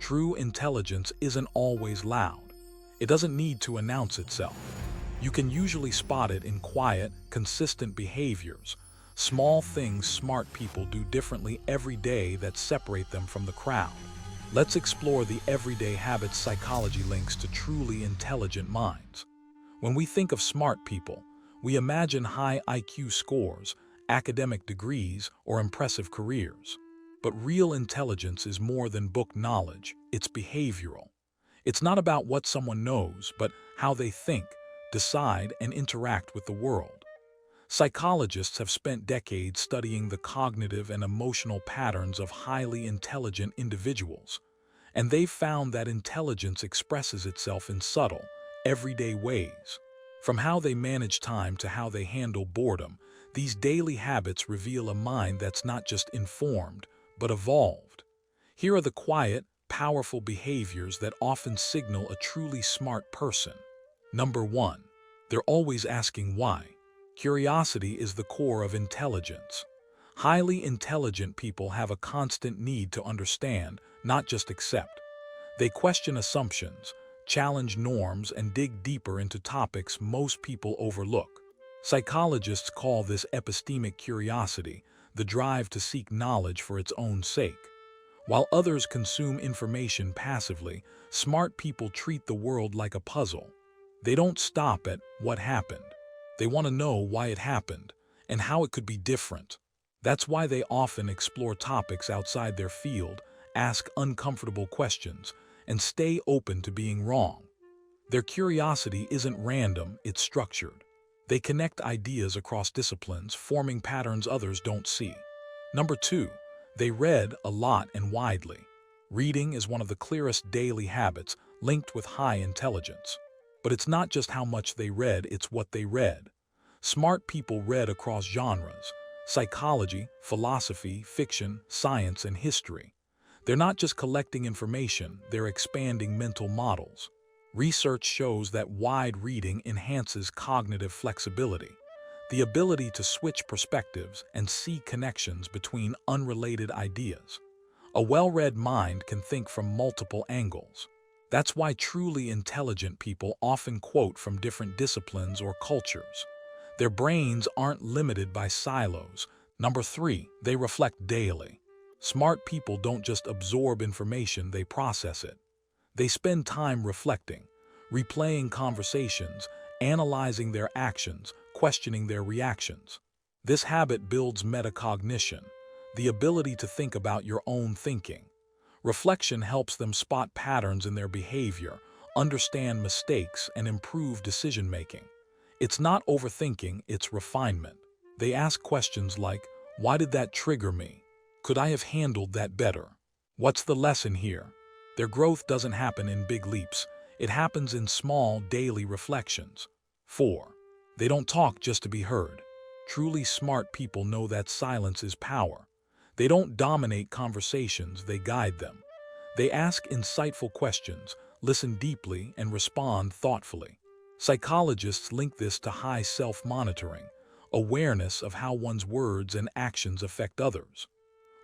True intelligence isn't always loud. It doesn't need to announce itself. You can usually spot it in quiet, consistent behaviors, small things smart people do differently every day that separate them from the crowd. Let's explore the everyday habits psychology links to truly intelligent minds. When we think of smart people, we imagine high IQ scores, academic degrees, or impressive careers. But real intelligence is more than book knowledge, it's behavioral. It's not about what someone knows, but how they think, decide, and interact with the world. Psychologists have spent decades studying the cognitive and emotional patterns of highly intelligent individuals, and they've found that intelligence expresses itself in subtle, everyday ways. From how they manage time to how they handle boredom, these daily habits reveal a mind that's not just informed, but evolved. Here are the quiet, powerful behaviors that often signal a truly smart person. Number 1. They're always asking why. Curiosity is the core of intelligence. Highly intelligent people have a constant need to understand, not just accept. They question assumptions, challenge norms, and dig deeper into topics most people overlook. Psychologists call this epistemic curiosity, the drive to seek knowledge for its own sake. While others consume information passively, smart people treat the world like a puzzle. They don't stop at what happened. They want to know why it happened and how it could be different. That's why they often explore topics outside their field, ask uncomfortable questions, and stay open to being wrong. Their curiosity isn't random, it's structured. They connect ideas across disciplines, forming patterns others don't see. Number 2, they read a lot and widely. Reading is one of the clearest daily habits linked with high intelligence. But it's not just how much they read, it's what they read. Smart people read across genres: psychology, philosophy, fiction, science, and history. They're not just collecting information, they're expanding mental models. Research shows that wide reading enhances cognitive flexibility, the ability to switch perspectives and see connections between unrelated ideas. A well-read mind can think from multiple angles. That's why truly intelligent people often quote from different disciplines or cultures. Their brains aren't limited by silos. Number 3, they reflect daily. Smart people don't just absorb information, they process it. They spend time reflecting, replaying conversations, analyzing their actions, questioning their reactions. This habit builds metacognition, the ability to think about your own thinking. Reflection helps them spot patterns in their behavior, understand mistakes, and improve decision-making. It's not overthinking, it's refinement. They ask questions like, why did that trigger me? Could I have handled that better? What's the lesson here? Their growth doesn't happen in big leaps. It happens in small, daily reflections. 4. They don't talk just to be heard. Truly smart people know that silence is power. They don't dominate conversations, they guide them. They ask insightful questions, listen deeply, and respond thoughtfully. Psychologists link this to high self-monitoring, awareness of how one's words and actions affect others.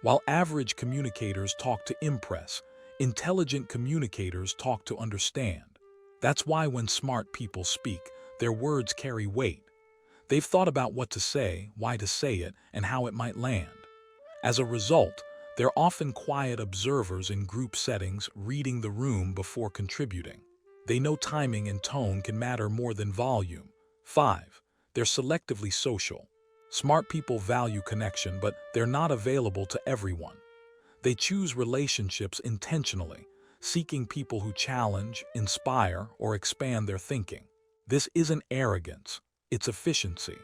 While average communicators talk to impress, intelligent communicators talk to understand. That's why when smart people speak, their words carry weight. They've thought about what to say, why to say it, and how it might land. As a result, they're often quiet observers in group settings, reading the room before contributing. They know timing and tone can matter more than volume. 5. They're selectively social. Smart people value connection, but they're not available to everyone. They choose relationships intentionally, seeking people who challenge, inspire, or expand their thinking. This isn't arrogance, it's efficiency.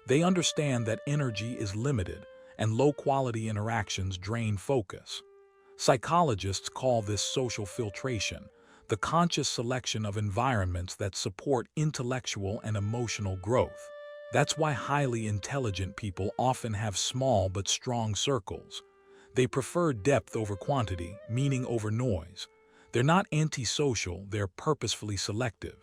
They understand that energy is limited, and low-quality interactions drain focus. Psychologists call this social filtration, the conscious selection of environments that support intellectual and emotional growth. That's why highly intelligent people often have small but strong circles. They prefer depth over quantity, meaning over noise. They're not antisocial, they're purposefully selective.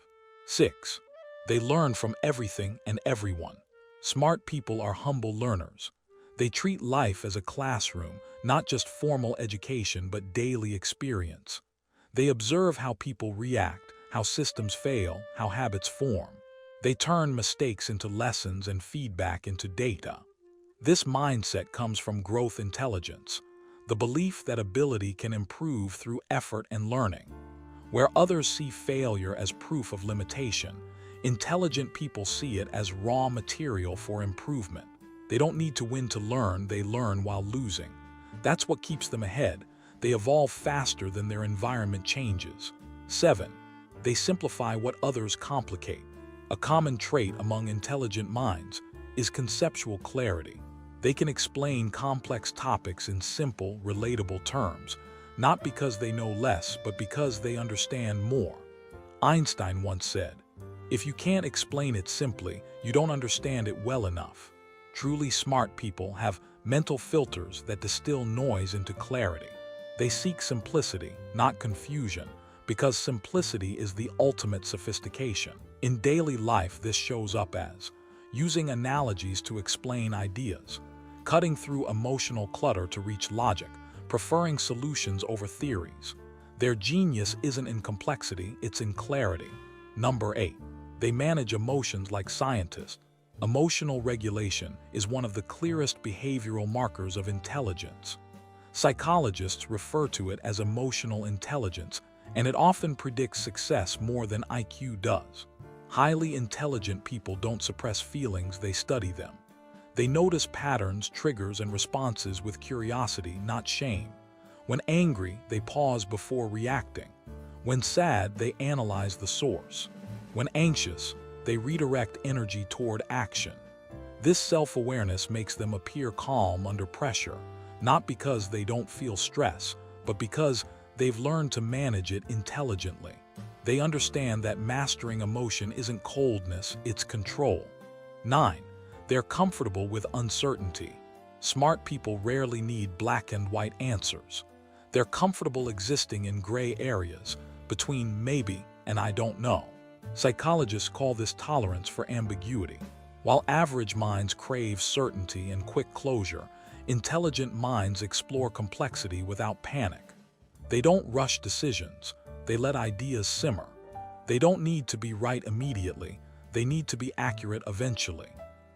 6. They learn from everything and everyone. Smart people are humble learners. They treat life as a classroom, not just formal education but daily experience. They observe how people react, how systems fail, how habits form. They turn mistakes into lessons and feedback into data. This mindset comes from growth intelligence, the belief that ability can improve through effort and learning. Where others see failure as proof of limitation, intelligent people see it as raw material for improvement. They don't need to win to learn, they learn while losing. That's what keeps them ahead. They evolve faster than their environment changes. 7. They simplify what others complicate. A common trait among intelligent minds is conceptual clarity. They can explain complex topics in simple, relatable terms, not because they know less, but because they understand more. Einstein once said, "If you can't explain it simply, you don't understand it well enough." Truly smart people have mental filters that distill noise into clarity. They seek simplicity, not confusion, because simplicity is the ultimate sophistication. In daily life, this shows up as using analogies to explain ideas, cutting through emotional clutter to reach logic, preferring solutions over theories. Their genius isn't in complexity, it's in clarity. Number 8. They manage emotions like scientists. Emotional regulation is one of the clearest behavioral markers of intelligence. Psychologists refer to it as emotional intelligence, and it often predicts success more than IQ does. Highly intelligent people don't suppress feelings, they study them. They notice patterns, triggers, and responses with curiosity, not shame. When angry, they pause before reacting. When sad, they analyze the source. When anxious, they redirect energy toward action. This self-awareness makes them appear calm under pressure, not because they don't feel stress, but because they've learned to manage it intelligently. They understand that mastering emotion isn't coldness, it's control. 9. They're comfortable with uncertainty. Smart people rarely need black and white answers. They're comfortable existing in gray areas, between maybe and I don't know. Psychologists call this tolerance for ambiguity. While average minds crave certainty and quick closure, intelligent minds explore complexity without panic. They don't rush decisions, they let ideas simmer. They don't need to be right immediately, they need to be accurate eventually.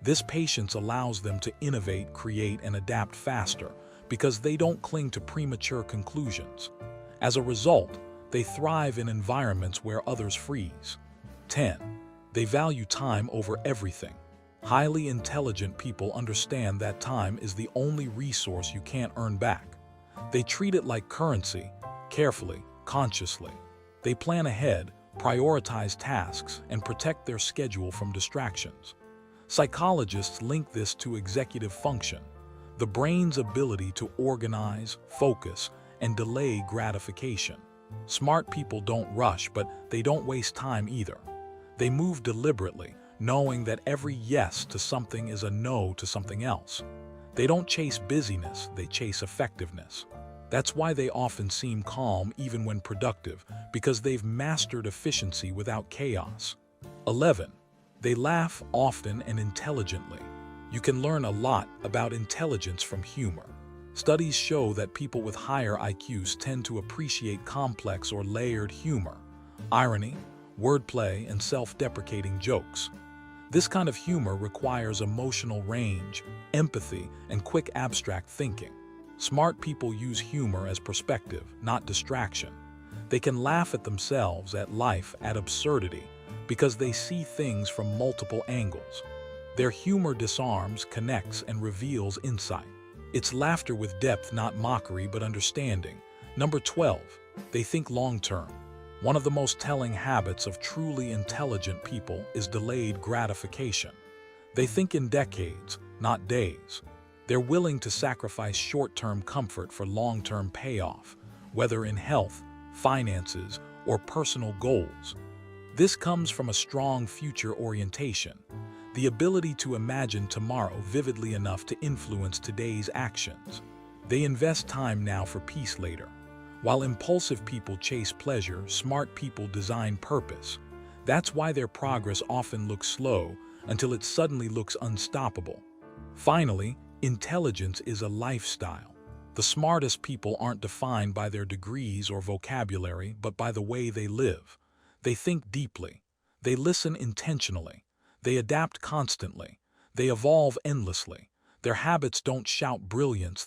This patience allows them to innovate, create, and adapt faster because they don't cling to premature conclusions. As a result, they thrive in environments where others freeze. 10. They value time over everything. Highly intelligent people understand that time is the only resource you can't earn back. They treat it like currency, carefully, consciously. They plan ahead, prioritize tasks, and protect their schedule from distractions. Psychologists link this to executive function, the brain's ability to organize, focus, and delay gratification. Smart people don't rush, but they don't waste time either. They move deliberately, knowing that every yes to something is a no to something else. They don't chase busyness, they chase effectiveness. That's why they often seem calm even when productive, because they've mastered efficiency without chaos. 11. They laugh often and intelligently. You can learn a lot about intelligence from humor. Studies show that people with higher IQs tend to appreciate complex or layered humor, irony, wordplay, and self-deprecating jokes. This kind of humor requires emotional range, empathy, and quick abstract thinking. Smart people use humor as perspective, not distraction. They can laugh at themselves, at life, at absurdity, because they see things from multiple angles. Their humor disarms, connects, and reveals insight. It's laughter with depth, not mockery, but understanding. Number 12. They think long-term. One of the most telling habits of truly intelligent people is delayed gratification. They think in decades, not days. They're willing to sacrifice short-term comfort for long-term payoff, whether in health, finances, or personal goals. This comes from a strong future orientation, the ability to imagine tomorrow vividly enough to influence today's actions. They invest time now for peace later. While impulsive people chase pleasure, smart people design purpose. That's why their progress often looks slow until it suddenly looks unstoppable. Finally, intelligence is a lifestyle. The smartest people aren't defined by their degrees or vocabulary, but by the way they live. They think deeply. They listen intentionally. They adapt constantly. They evolve endlessly. Their habits don't shout brilliance,